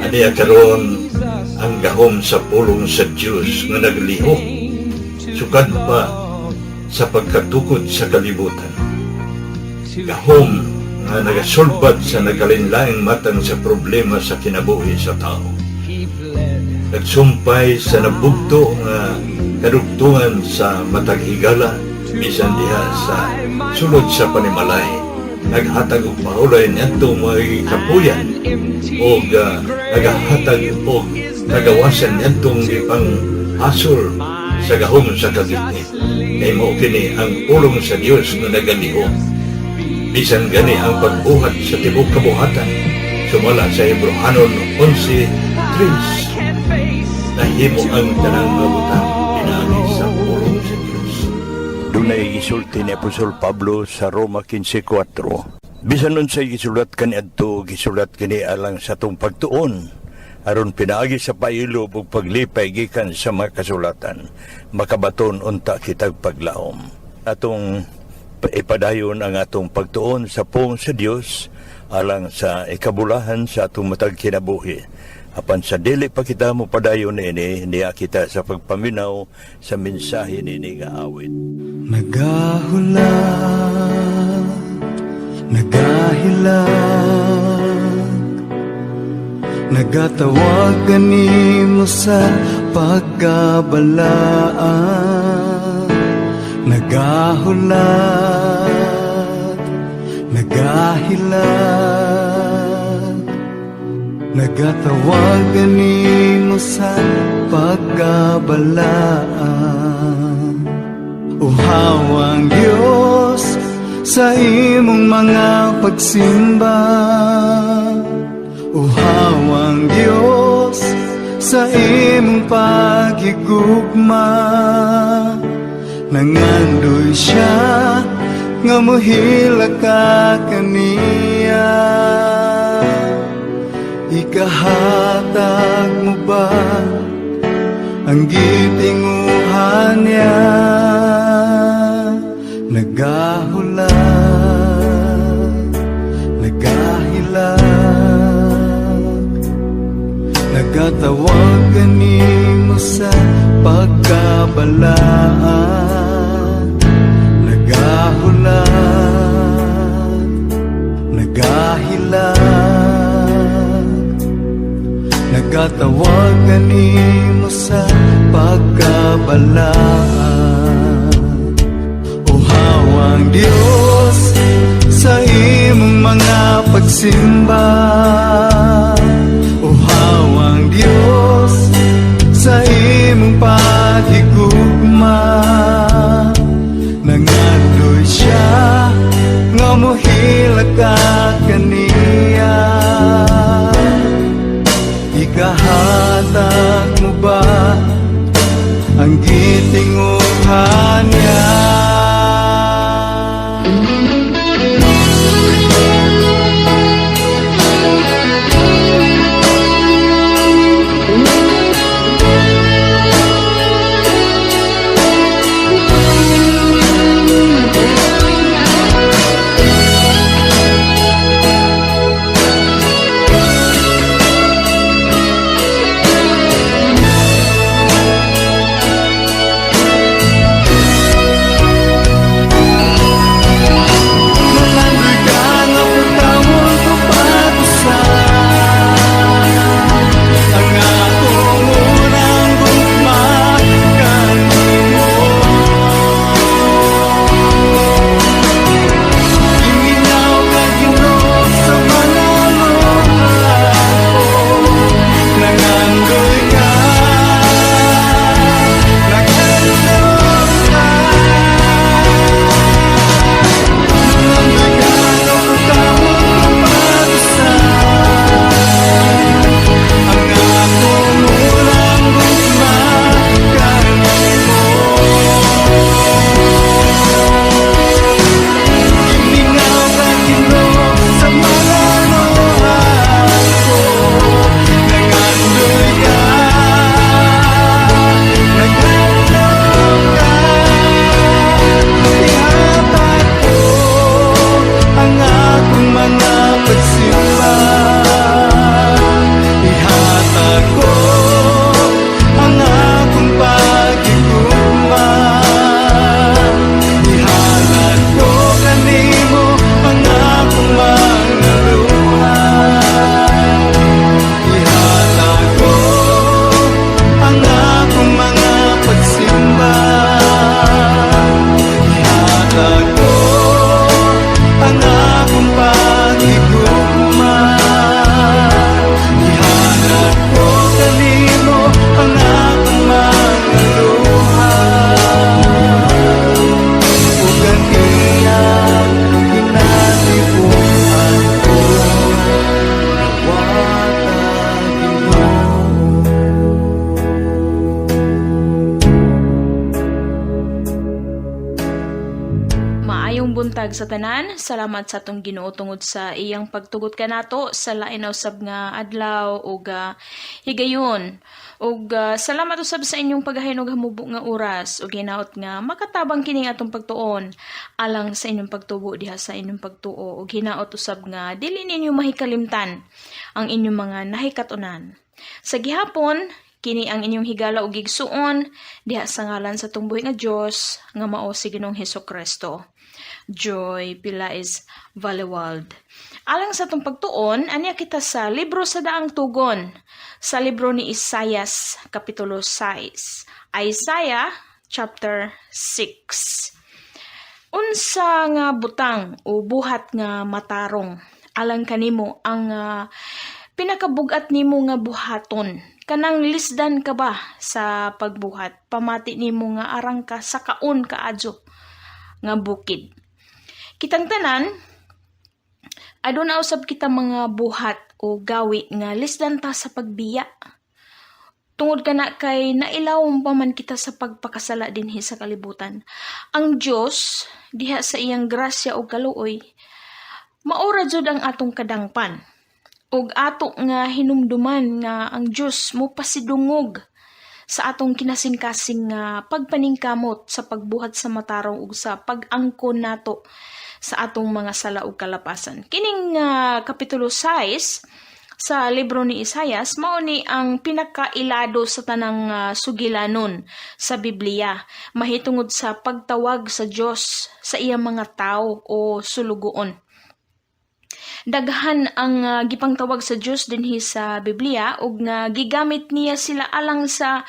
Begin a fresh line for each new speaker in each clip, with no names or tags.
Aniya karon ang gahom sa pulong sa Diyos nga naglihok, sukad pa sa pagkatukod sa kalibutan. Gahom nga nagasulbat sa nagalinlaing matang sa problema sa kinabuhi sa tao. Nagsumpay sa nabugto nga kadugtungan sa matag higala, bisan diha sa sulod sa panimalay. Naghatag og mahulay niadto mga kapuyan o nagahatag og nagawasan niadtong ipang hasol sa gahom sa kagitnit. Kay mao kini ang pulong sa Dios nga nagalihok. Bisan gani ang pagbuhat sa tibok kabuhatan, sumala sa Hebrehanon 11:3. Nahimo ang tanang mabutang pinaagi sa pulong sa Dios.
Dunay gisulti ni Apostol Pablo sa Roma 15:4. Bisan nun sa gisulat kaniadto, gisulat kini alang sa tong pagtuon, aron pinaagi sa pailob ug paglipay gikan sa mga kasulatan, makabaton unta kitag paglaom. Atong ipadayon ang atong pagtuon sa pulong sa Dios alang sa ikabulahan sa atong matag kinabuhi. Apan sa dili pa kita mo padayon ini, niya kita sa pagpaminaw sa mensahe nini nga awit.
Nagahulat, nagahilag, nagatawag kanimo sa pagkabalaan. Nagahulat, nagahilag, nagatawag kanimo sa pagkabalaan. Uhawang Diyos sa imong mga pagsimba, uhawang Diyos sa imong paghigugma. Nangandoy siya nga mohila ka kaniya. Ikahatag mo ba ang gitinguhan niya? Nagahulat, nagahilag, nagatawag kanimo sa pagkabalaan. Nagahulat, nagahilag, nagatawag kanimo sa pagkabalaan. Uhawang Diyos sa imong mga pagsimba, uhawang Diyos sa imong paghigugma. Nangandoy siya nga mohila ka kaniya. Ikahatag mo ba ang gitinguhan niya?
buntag sa tanan. Salamat sa atong Ginoo tungod sa iyang pagtugot kanato sa lain na usab nga adlaw ug higayon. Ug salamat usab sa inyong paghahinog hamubo nga oras ug hinaot nga makatabang kini atong pagtuon alang sa inyong pagtubo diha sa inyong pagtuo ug hinaot usab nga dili ninyo mahikalimtan ang inyong mga nahikatunan. Sa gihapon, kini ang inyong higala ug igsuon diha sa ngalan sa tumbuhi nga Dios nga mao si Ginoong Hesukristo. Joy Pilais Valewald. Alang sa itong pagtuon, anya kita sa libro sa daang tugon, sa libro ni Isaias, Kapitulo 6. Isaiah, chapter 6. Unsa nga butang o buhat nga matarong, alang kanimo ang pinakabugat nimo nga buhaton. Kanang lisdan ka ba sa pagbuhat, pamati nimo nga arang ka sa kaon kaadyo nga bukid. Kitang tanan, aduna usab kita mga buhat o gawi nga lisdan ta sa pagbiya. Tungod kana kay nailawom pa man kita sa pagpakasala dinhi sa kalibutan. Ang Dios diha sa iyang grasya o kaluoy, maura jud ang atong kadangpan. Ug ato nga hinumduman nga ang Dios mo pasidungog sa atong kinasing-kasing nga pagpaningkamot sa pagbuhat sa matarong ug sa pag-angkon nato sa atong mga sala ug kalapasan. Kining kapitulo 6 sa libro ni Isaias mao ni ang pinakailado sa tanang sugilanon sa Biblia mahitungod sa pagtawag sa Dios sa iyang mga tao o sulugoon. Daghan ang gipangtawag sa Dios dinhi sa Biblia ug nga gigamit niya sila alang sa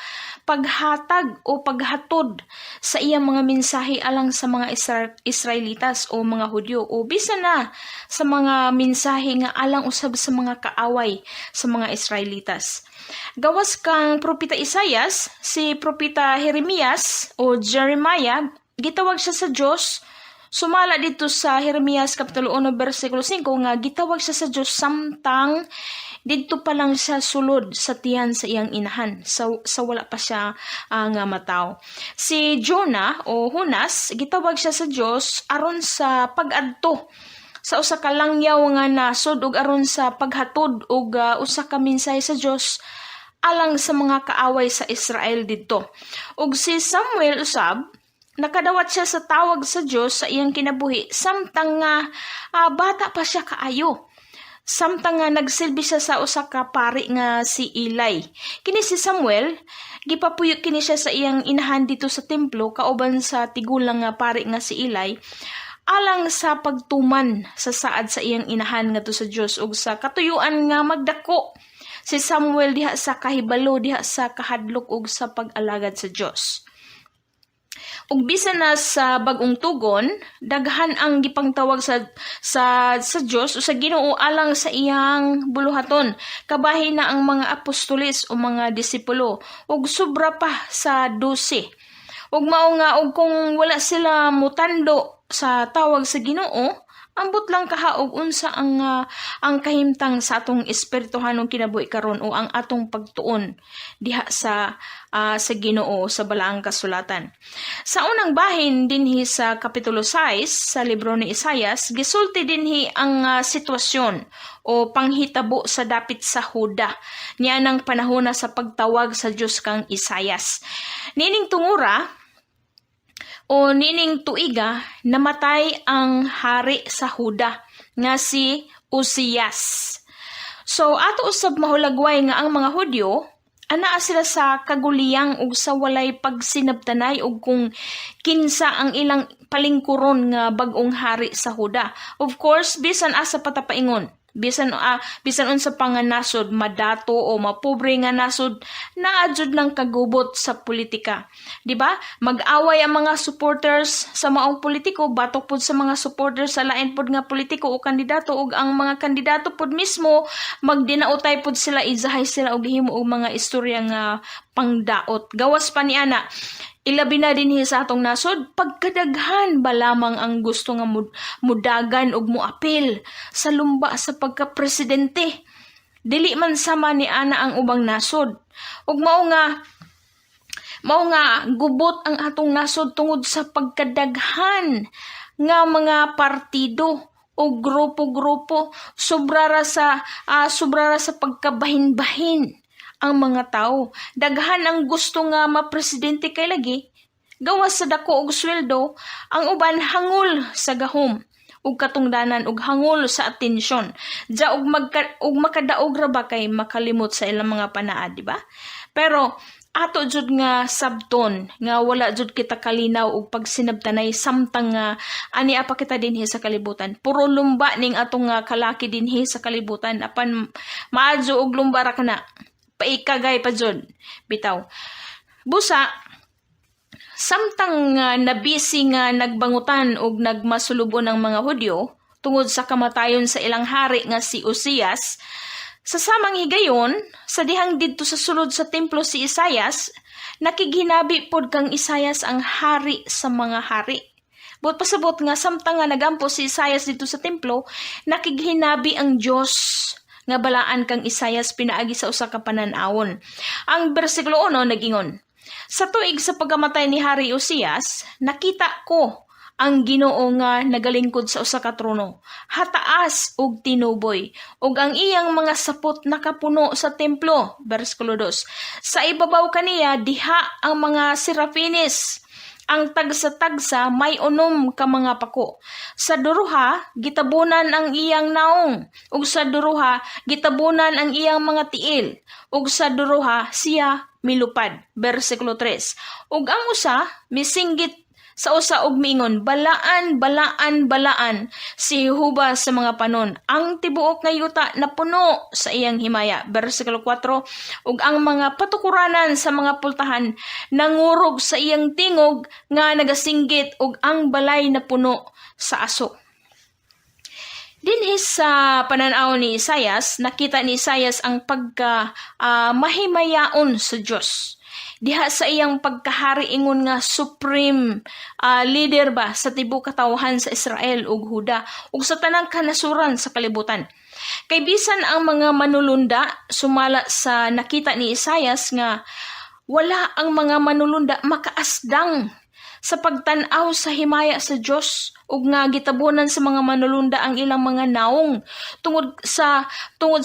paghatag o paghatod sa iyang mga mensahe alang sa mga Israelitas o mga Hudyo o bisan na sa mga mensahe nga alang usab sa mga kaaway sa mga Israelitas. Gawas kang propeta Isaias, si propeta Jeremias o Jeremiah, gitawag siya sa Dios. Sumala dito sa Jeremias Kapitulo 1 versikulo 5 nga gitawag siya sa Dios samtang didto pa lang siya sulod sa tiyan sa iyang inahan sa wala pa siya nga mataw. Si Jonah o Hunas gitawag siya sa Dios aron sa pag-adto sa usa ka langyaw nga nasod ug aron sa paghatod og usa ka mensahe sa Dios alang sa mga kaaway sa Israel didto. Ug si Samuel usab nakadawat siya sa tawag sa Dios sa iyang kinabuhi samtang nga bata pa siya kaayo. Samtang nga nagsilbi siya sa usa ka pari nga si Eli. Kini si Samuel, gipapuyok kini siya sa iyang inahan dito sa templo kauban sa tigulang nga pari nga si Eli alang sa pagtuman sa saad sa iyang inahan ngadto sa Dios ug sa katuyuan nga magdako si Samuel diha sa kahibalo diha sa kahadlok ug sa pag-alagad sa Dios. Ug bisan na sa bagong tugon, daghan ang gipangtawag sa Dios o sa Ginoo alang sa iyang buluhaton. Kabahin na ang mga apostoles o mga disipulo ug sobra pa sa 12. Ug mao nga og kung wala sila mutando sa tawag sa Ginoo, ambot lang kahaog unsa ang kahimtang sa atong espirituhanong kinabuhi karon o ang atong pagtuon diha sa Ginoo sa balaang kasulatan. Sa unang bahin dinhi sa kapitulo 6 sa libro ni Isaias, gisulti dinhi ang sitwasyon o panghitabo sa dapit sa Huda niya nang panahon sa pagtawag sa Dios kang Isaias. Nining tungura o nining tuiga, namatay ang hari sa Huda nga si Uzias. So ato usab mahulagway nga ang mga Hudyo anaa sila sa kaguliyang ug sa walay pagsinabtanay ug kung kinsa ang ilang palingkuron nga bag-ong hari sa Huda. Of course, bisan asa patapaingon, bisan unsa pa nga nasod madato o mapobre nga nasod naadjud ng kagubot sa politika. Di ba? Mag-away ang mga supporters sa maong politiko, batok pod sa mga supporters sa lain pod nga politiko o kandidato ug ang mga kandidato pod mismo magdinautay pod sila, izahay sila og himo og mga istorya nga pangdaot. Gawas pa ni ana, ilabi na dinhi sa atong nasod, pagkadaghan ba lamang ang gusto nga mudagan og muapil sa lumba sa pagka-presidente. Dili man sama ni ana ang ubang nasod. Ug mao nga gubot ang atong nasod tungod sa pagkadaghan nga mga partido o grupo-grupo, sobra ra sa pagkabahin-bahin ang mga tao. Daghan ang gusto nga mapresidente kay lagi, gawas sa dako og sweldo, ang uban hangol sa gahom ug katungdanan ug hangol sa atensyon. Ja og makadaog ra ba kay makalimot sa ilang mga panaa, di ba? Pero ato jud nga sabton nga wala jud kita kalinaw og pagsinabtanay samtang nga ani apa kita dinhi sa kalibutan. Puro lumba ning atong nga kalaki dinhi sa kalibutan, apan maadyo og lumba ra kana. Paikagay pa jud bitaw. Busa samtang nabisi nga nagbangutan og nagmasulubo ng mga Hudyo tungod sa kamatayon sa ilang hari nga si Uzias, sa samang higayon, sa dihang didto sa sulod sa templo si Isaias, nakighinabi pod kang Isaias ang hari sa mga hari. Buot pasabot nga samtang nga nagampo si Isaias dito sa templo, nakighinabi ang Dios nga balaan kang Isaias pinaagi sa usa ka panan-awon. Ang bersikulo 1 nagingon, sa tuig sa pagkamatay ni Hari Uzias, nakita ko ang Ginoo nga nagalingkod sa usa ka trono, hataas ug tinuboy, ug ang iyang mga sapot nakapuno sa templo. Bersikulo 2. Sa ibabaw kaniya diha ang mga serafines, ang tagsa-tagsa may unom ka mga pako. Sa duruha, gitabunan ang iyang naong, ug sa duruha, gitabunan ang iyang mga tiil, ug sa duruha, siya milupad. Bersikulo 3. Ug ang usa, misinggit sa usa og miingon, balaan, balaan, balaan si Jehovah sa mga panon. Ang tibuok nga yuta napuno sa iyang himaya. Bersikulo 4. Ug ang mga patukuranan sa mga pultahan nangurog sa iyang tingog nga nagasinggit, ug ang balay napuno sa aso. Dinhi sa pananaw ni Isaias, nakita ni Isaias ang mahimayaon sa Dios. Diha sa iyang pagkahari ingon nga supreme leader ba sa tibuok katawhan sa Israel ug Huda ug sa tanang kanasuran sa kalibutan. Kay bisan ang mga manulunda sumala sa nakita ni Isaias nga wala ang mga manulunda makaasdang sa pagtan-aw sa himaya sa Dios ug nga gitabunan sa mga manulunda ang ilang mga naong tungod sa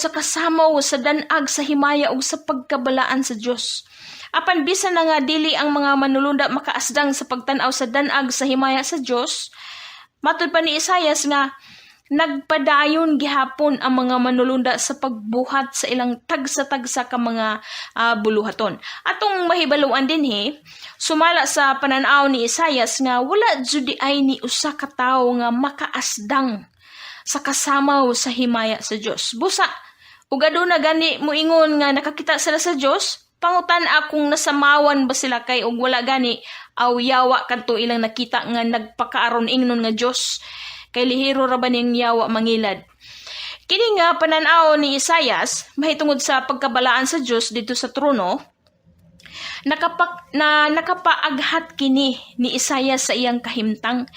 kasamaw sa danag sa himaya ug sa pagkabalaan sa Dios. Apan bisan na nga dili ang mga manulunda makaasdang sa pagtan-aw sa danag sa himaya sa Dios, matud pa ni Isaias nga nagpadayon gihapon ang mga manulunda sa pagbuhat sa ilang tagsa-tagsa ka mga buluhaton. Atong mahibaluan dinhi, sumala sa pananaw ni Isaias nga wala jud ay ni usa ka tawo nga makaasdang sa kasamaw sa himaya sa Dios. Busa ug aduna gani moingon nga nakakita sila sa Dios, pangutan akong nasamawan ba sila kay og wala gani aw yawa kadto ilang nakita nga nagpakaaron ingnon nga Dios kay lihiro ra ba ning yawa mangilad. Kini nga pananaw ni Isaias mahitungod sa pagkabalaan sa Dios dito sa trono, nakapaaghat kini ni Isaias sa iyang kahimtang.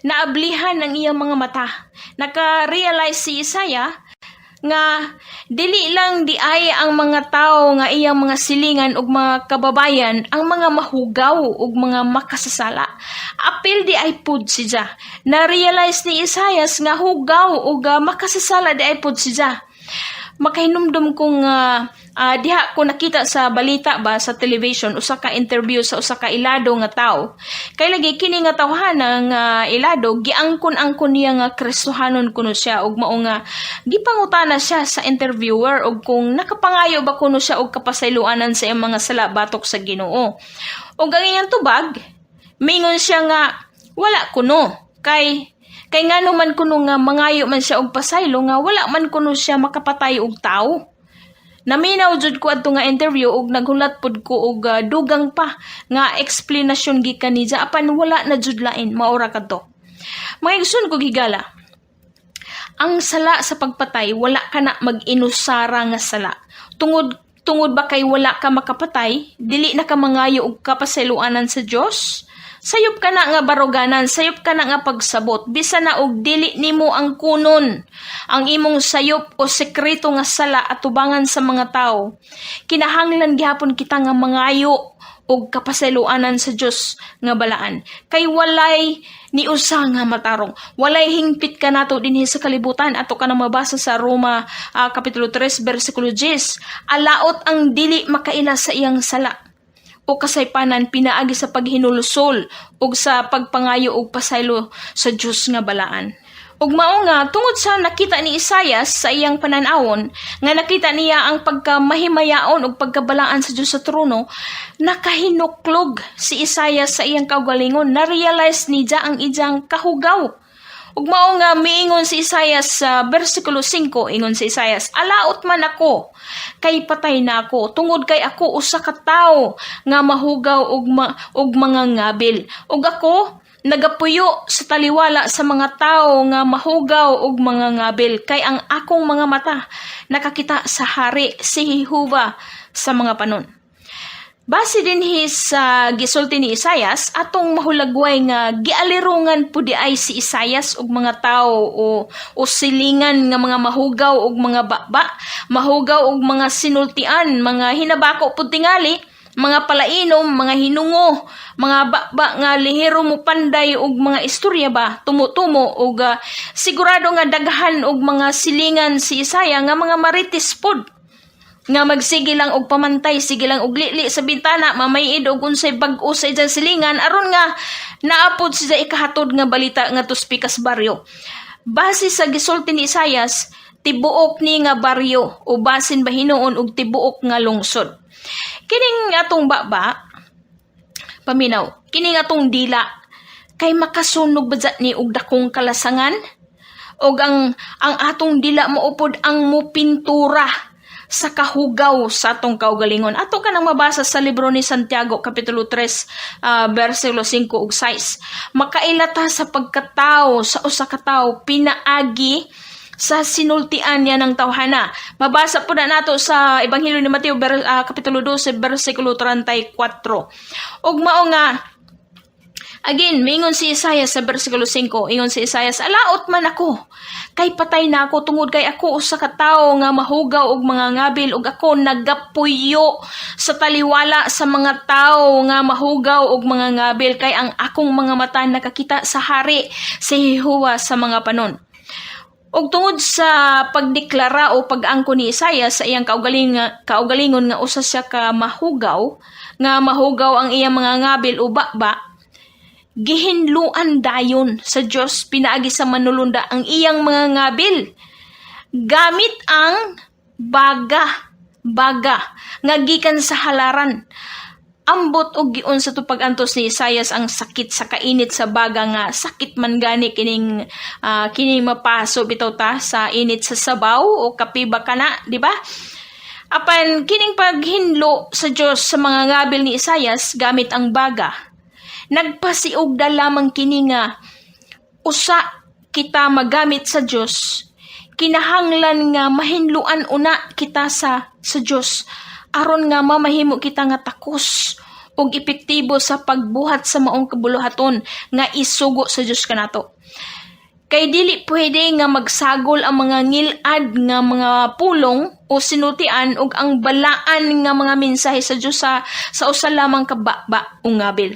Naablihan ang iyang mga mata. Naka-realize si Isaiah nga dili lang di ay ang mga tao nga iyang mga silingan ug mga kababayan ang mga mahugaw ug mga makasasala. Apil di ay pud siya. Na-realize ni Isaias nga hugaw ug makasasala di ay pud siya. Makahinumdum kong diha ko nakita sa balita ba sa television usa ka interview sa usa ka ilado nga tawo. Kay lagi kini nga tawhanang ilado giangkon-angkon niya nga Kristohanon kuno siya ug mao nga gipangutana siya sa interviewer ug kung nakapangayo ba kuno siya og kapasayloanan sa iyang mga sala batok sa Ginoo. Ug ang iyang tubag mingon siya nga wala kuno kay ngano man kuno nga mangayo man siya og pasaylo nga wala man kuno siya makapatay og tawo. Naminaw jud ko adto nga interview ug naghulat pud ko og dugang pa nga explanation gikan niya apan wala na jud lain maura kadto. Mga igsoon ko gigala. Ang sala sa pagpatay wala ka na mag-inusara nga sala. Tungod ba kay wala ka makapatay, dili na ka mangayo og kapasayloanan sa Dios? Sayop ka na nga baruganan, sayop ka na nga pagsabot, bisan na og dili nimo ang kunon, ang imong sayop o sekreto nga sala at tubangan sa mga tao. Kinahanglan gihapon kita nga mangayo ug kapasayloanan sa Dios nga balaan. Kay walay ni usa nga matarong. Walay hingpit ka nato dinhi sa kalibutan. Ato ka na mabasa sa Roma Kapitulo 3 versikulo 10. Alaot ang dili makaila sa iyang sala o kasaypanan pinaagi sa paghinulusol ug sa pagpangayo ug pasaylo sa Dios nga balaan. Ug mao nga tungod sa nakita ni Isaias sa iyang pananawon nga nakita niya ang pagkamahimayaon ug pagkabalaan sa Dios sa trono, nakahinuklog si Isaias sa iyang kaugalingon, na-realize niya ang iyang kahugaw. Ug mao nga miingon si Isaias sa versikulo 5, ingon si Isaias, alaot man ako kay patay na ako, tungod kay ako usa ka tawo nga mahugaw ug mga ngabil, ug ako nagapuyo sa taliwala sa mga tao nga mahugaw ug mga ngabil, kay ang akong mga mata nakakita sa hari si Jehova sa mga panon. Base din sa gisulti ni Isaias, atong mahulagway nga gialirungan pud ay si Isaias ug mga tao o silingan nga mga mahugaw ug mga baba, mahugaw ug mga sinultian, mga hinabako pud tingali, mga palainom, mga hinungo, mga baba nga lihero mo panday og mga istorya ba, tumutumo og sigurado nga daghan og mga silingan si Isaya nga mga marites pod nga magsige lang og pamantay, sige lang og lili sa bintana, mamayid og unsay bag-o sa iyang silingan aron nga naapod sa ikahatod nga balita nga tuspikas baryo. Base sa gisulti ni Isayas, tibuok ni nga baryo o basin ba hinuon og tibuok nga lungsod. Kining atong baba, paminaw, kining atong dila, kay makasunog ba ni og dakong kalasangan? Og ang atong dila maupod ang mupintura sa kahugaw sa atong kaugalingon. Ato ka nang mabasa sa libro ni Santiago, Kapitulo 3, versikulo 5 ug 6. Makailata sa pagkatao, sa usa ka tawo, pinaagi sa sinultian niya ng tawhana. Mabasa po na nato sa Ebanghelyo ni Mateo, Kapitulo 12, versikulo 34. Ug mao nga, again, mingon si Isaias sa versikulo 5, ingon si Isaias, alaot man ako, kay patay na ako, tungod kay ako usa ka tawo nga mahugaw og mga ngabil, ug ako nagapuyo sa taliwala sa mga tawo nga mahugaw og mga ngabil, kay ang akong mga mata nakakita sa hari si Jehova sa mga panon. Og tungod sa pagdeklara o pag-angko ni Isaias sa iyang kaugalingon nga usa siya ka mahugaw ang iyang mga ngabil o baba, gihinluan dayon sa Dios pinaagi sa manulunda ang iyang mga ngabil gamit ang baga nga gikan sa halaran. Ambot og giun sa tupag-antos ni Isaias ang sakit sa kainit sa baga nga sakit man gani kining mapaso bitaw ta sa init sa sabaw o kapiba kana, di ba? Apan kining paghinlo sa Dios sa mga ngabil ni Isaias gamit ang baga, nagpasiugda lamang kini nga usa kita magamit sa Dios, kinahanglan nga mahinluan una kita sa Dios aron nga mamahimo kita nga takos ug epektibo sa pagbuhat sa maong kabuluhaton nga isugo sa Dios kanato. Kay dili pwede nga magsagol ang mga ngilad nga mga pulong o sinultian ug ang balaan nga mga mensahe sa Dios sa usa lamang ka baba o ngabil.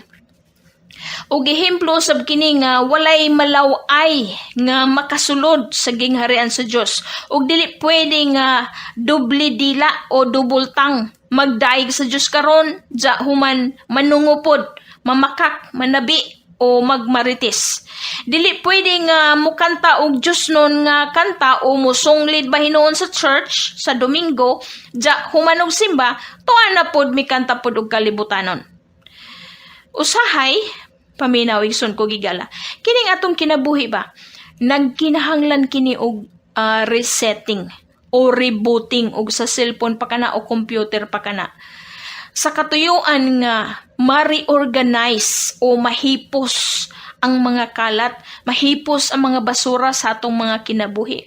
Og ehemplo sab kini nga walay malaway nga makasulod sa gingharian sa Dios, ug dili pwede nga doble dila o dubultang magdaig sa Dios karon ja human manungupod, mamakak, manabi o magmarites. Dili pwede nga mukanta og Dios nun nga kanta o musunglid ba hinuon sa church sa Domingo ja human og simba tuwa na pod mikanta pod og kalibutanon. Usahay paminaw igsoon ko gigala. Kining atong kinabuhi ba, nagkinahanglan kini og resetting o rebooting og sa cellphone pa kana o computer pa kana. Sa katuyuan nga ma-reorganize o mahipos ang mga kalat, mahipos ang mga basura sa atong mga kinabuhi.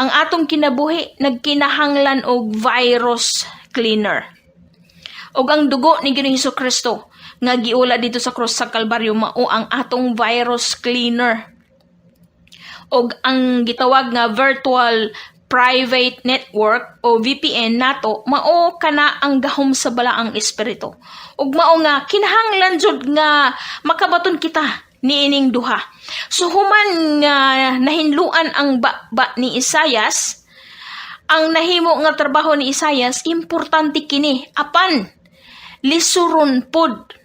Ang atong kinabuhi nagkinahanglan og virus cleaner. Og ang dugo ni Ginoong Hesukristo nga giula dito sa cross sa Kalbaryo mao ang atong virus cleaner. Og ang gitawag nga virtual private network o VPN nato mao kana ang gahom sa balaang espiritu. Ug mao nga kinahanglan jud nga makabaton kita niining duha. So human nga nahinluan ang ba ni Isaias, ang nahimo nga trabaho ni Isaias importante kini apan lisuron pod.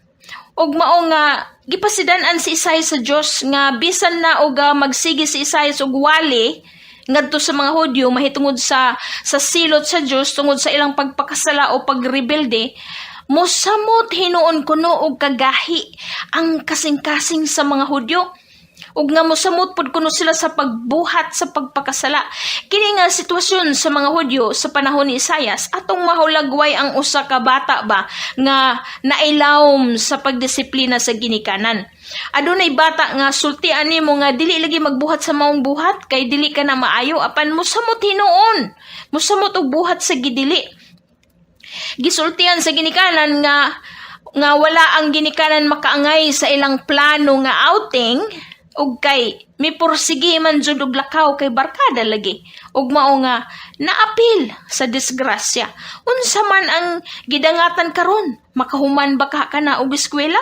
Ug mao nga gipasidan-an si Isaias sa Dios nga bisan na og magsige si Isaias og wali ngadto sa mga Hudyo mahitungod sa silot sa Dios tungod sa ilang pagpakasala o pagrebelde, mosamot hinuon kuno og kagahi ang kasing-kasing sa mga Hudyo. Ug nga mosamot pod kuno sila sa pagbuhat sa pagpakasala. Kini nga sitwasyon sa mga Hudyo sa panahon ni Isaias atong mahulagway ang usa ka bata ba nga nailawom sa pagdisiplina sa ginikanan. Adunay bata nga sultian nimo nga dili lagi magbuhat sa maong buhat kay dili ka na maayo apan mosamot hinuon. Mosamot og buhat sa gidili. Gisultian sa ginikanan nga wala ang ginikanan makaangay sa ilang plano nga outing ug kay mipursige man jud og lakaw kay barkada lagi. Ug mao nga naapil sa disgrasya. Unsa man ang gidangatan karon? Makahuman ba ka na og eskwela?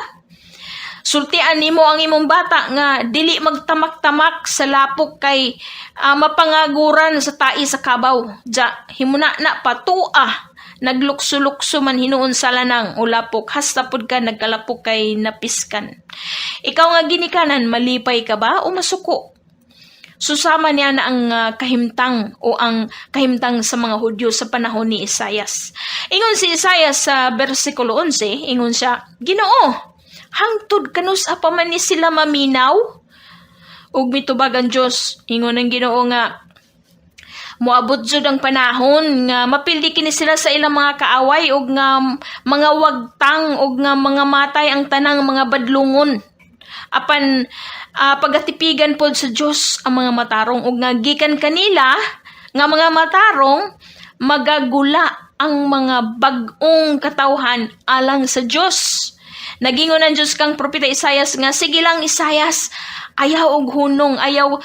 Sultian nimo ang imong bata nga dili magtamak-tamak sa lapok kay mapangaguran sa tai sa kabaw. Ja himuna na patua naglukso-lukso man hinuon sa lanang o lapok hasta pud ka nagkalapok kay napiskan. Ikaw nga ginikanan malipay ka ba o masuko? Susama niya na ang kahimtang o ang kahimtang sa mga Hudyo sa panahon ni Isaias. Ingon si Isaias sa versikulo 11, ingon siya, Ginoo, hangtod kanus apaman ni sila maminaw? Ug mitubag ang Dios, ingon ang Ginoo nga, moabot jud ang panahon nga mapildi kini sila sa ilang mga kaaway ug nga mga wagtang ug nga mga matay ang tanang mga badlungon. Apan pagatipigan pod sa Dios ang mga matarong ug nga gikan kanila nga mga matarong magagula ang mga bag-ong katawhan alang sa Dios. Nagingon ang Dios kang propeta Isaias nga sige lang Isaias, ayaw og hunong, ayaw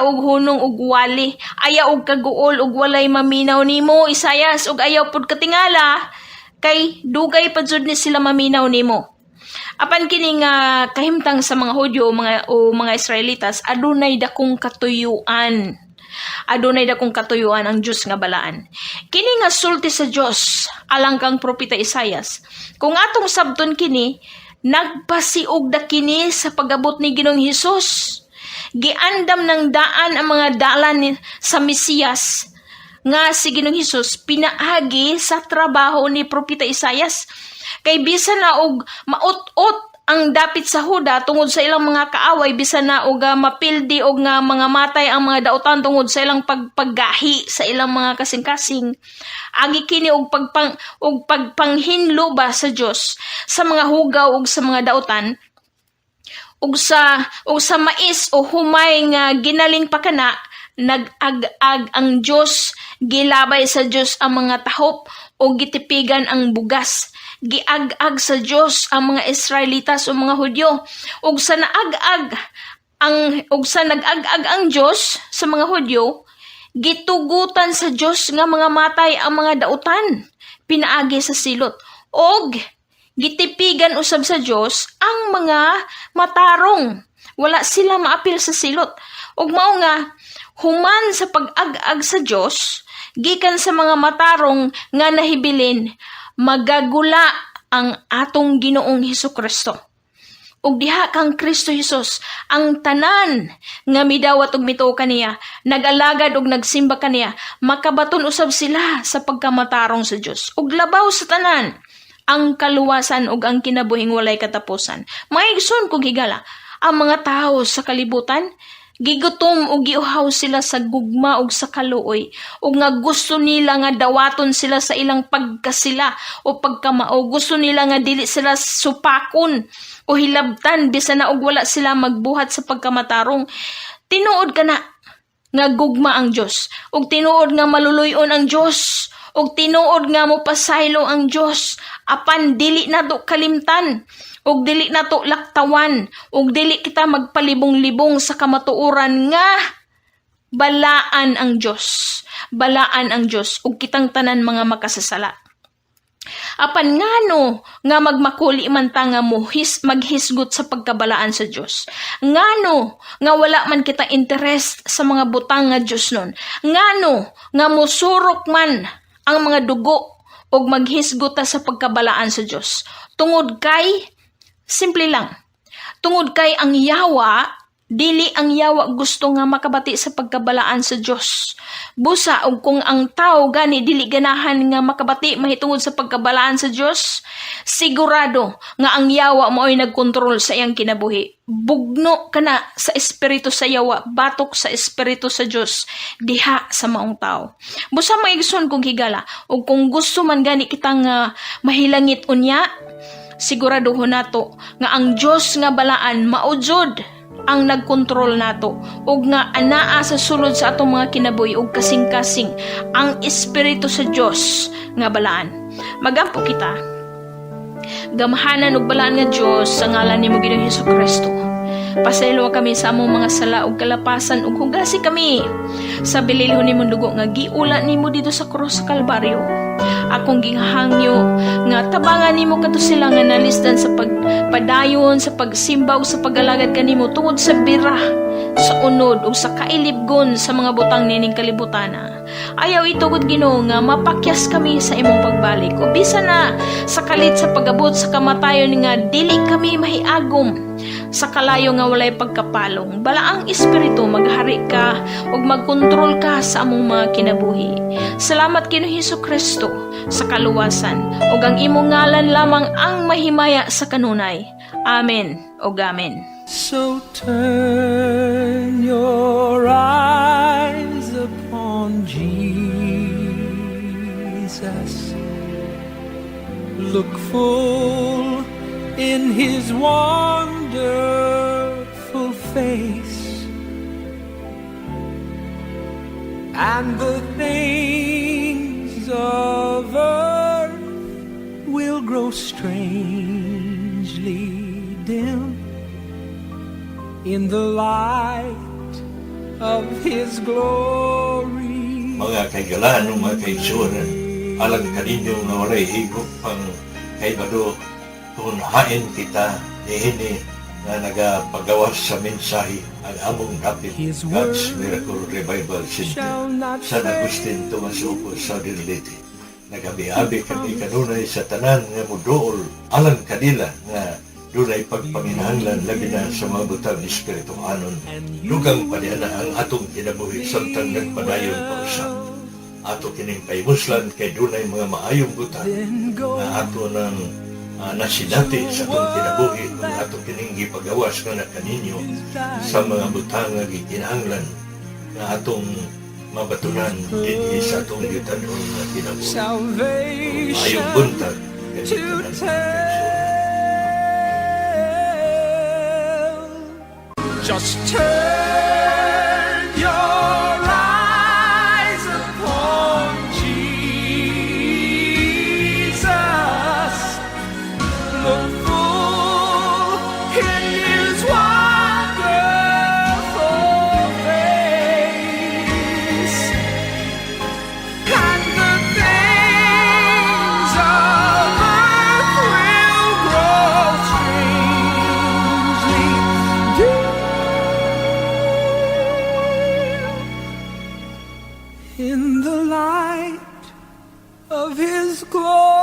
og hunong og wali, ayaw og kaguol og walay maminaw nimo Isaias ug ayaw pud katingala kay dugay pa jud ni sila maminaw nimo. Apan kini nga kahimtang sa mga Hudyo o mga Israelitas adunay dakong katuyuan. Adunay dakong katuyuan ang Dios nga balaan. Kini nga sulti sa Dios alang kang propeta Isaias. Kung atong sabton kini nagpasiog da kini sa pagabot ni Ginoong Hesus. Giandam ng daan ang mga dalan sa Mesiyas nga si Ginoong Hesus pinaagi sa trabaho ni propeta Isaias. Kay bisan na og maut-ot ang dapit sa Huda tungod sa ilang mga kaaway, bisan na og mapildi og nga mga matay ang mga dautan tungod sa ilang paggahi sa ilang mga kasing-kasing. Agi kini og pagpanghinlo ba sa Dios sa mga hugaw ug sa mga dautan ug sa mais o humay nga ginaling pakana nag-ag-ag ang Dios, gilabay sa Dios ang mga tahop o gitipigan ang bugas. Giag-ag sa Dios ang mga Israelitas o mga Hudyo. Ug sa nag-ag-ag ang Dios sa mga Hudyo, gitugutan sa Dios nga mga matay ang mga dautan, pinaagi sa silot. Og gitipigan usab sa Dios ang mga matarong, wala sila maapil sa silot. Ug mao nga human sa pag-ag-ag sa Dios, gikan sa mga matarong nga nahibilin, magagula ang atong Ginoong Hesukristo. Ug diha kang Kristo Jesus, ang tanan nga midawat ug mituo kaniya, nagalagad ug nagsimba kaniya, makabaton usab sila sa pagkamatarong sa Dios. Ug labaw sa tanan ang kaluwasan ug ang kinabuhing walay katapusan. Mga igsoon kog higala, ang mga tao sa kalibutan gigutom o giuhaw sila sa gugma o sa kaluoy o nga gusto nila nga dawaton sila sa ilang pagkasila o pagkamao. Gusto nila nga dili sila supakon o hilabtan bisan na og wala sila magbuhat sa pagkamatarong. Tinuod ka na nga gugma ang Dios ug tinuod nga maluluyon ang Dios ug tinuod nga mo pasaylo ang Dios apan dili na do kalimtan ug dili nato laktawan ug dili kita magpalibong-libong sa kamatuoran nga Balaan ang Diyos. Balaan ang Diyos ug kitang tanan mga makasasala. Apan ngano nga magmakuli man ta nga maghisgot sa pagkabalaan sa Dios. Ngano nga wala man kita interest sa mga butang nga Dios nun. Ngano nga musurok man ang mga dugo ug maghisgot ta sa pagkabalaan sa Dios. Tungod kay simple lang. Tungod kay ang yawa, dili ang yawa gusto nga makabati sa pagkabalaan sa Dios. Busa og kung ang tao gani dili ganahan nga makabati mahitungod sa pagkabalaan sa Dios, sigurado nga ang yawa mao'y nagkontrol sa iyang kinabuhi. Bugno kana sa espiritu sa yawa, batok sa espiritu sa Dios diha sa maong tao. Busa maigsoon kung higala ug kung gusto man gani kitang mahilangit unya, siguraduhon nato nga ang Dios nga balaan maujod ang nagkontrol nato ug nga anaa sa sulod sa atong mga kinabuhi ug kasing-kasing ang espiritu sa Dios nga balaan. Magampo kita. Gamahanan ug balaan nga Dios sa ngalan nimo Ginoong Hesukristo. Pasaylo kami sa among mga sala ug kalapasan ug hugasi kami sa bililhon nimong dugo nga giula nimo dito sa krus sa Kalbaryo. Akong gihangyo nga tabangan nimo kadto sila nga nalisdan sa pagpadayon, sa pagsimbaw, sa pagalagad kanimo tungod sa bira, sa unod ug sa kailibgon sa mga butang nining kalibutana. Ayaw ito gud Ginoo nga mapakyas kami sa imong pagbalik. O bisan na sa kalit sa pagabot sa kamatayon nga dili kami mahiagom sa kalayo nga walay pagkapalong. Balaang espiritu maghari ka ug magkontrol ka sa among mga kinabuhi. Salamat Ginoong Hesukristo sa kaluwasan ug ang imong ngalan lamang ang mahimaya sa kanunay. Amen ug amen.
So turn your eyes upon Jesus. Look full in His wonderful face, and the things of earth will grow strangely dim in the light of His glory.
Mga kaigalaan ng mga kaigsuran, alang kaninyo nga walay higop pang kaibado, tunhain kita nihini nga nagapagawas sa mensahe ang among dapit God's Miracle Revival Center San Agustin Tomas Opus sa Dirlete. Nagabi-abi kami kanunay sa tanan nga mudool alang kanila nga dunay pagpanginahanglan labi na sa mga butang espiritu anon. Dugang paniana ang atong kinabuhi samtang nagpadayon pa usap. Ato kining paimuslan kay dunay mga maayong butang nga ato ng nasinati sa atong kinabuhi kung ato kining gipagawas nga nakaninyo sa mga butang nga gikinahanglan nga atong mabatunan dinhi sa atong gitanon nga kinabuhi. Maayong buntag
Just turn your eyes upon Jesus. Look full in His wonderful face, and the things of earth will grow strangely dim in the light of His glory.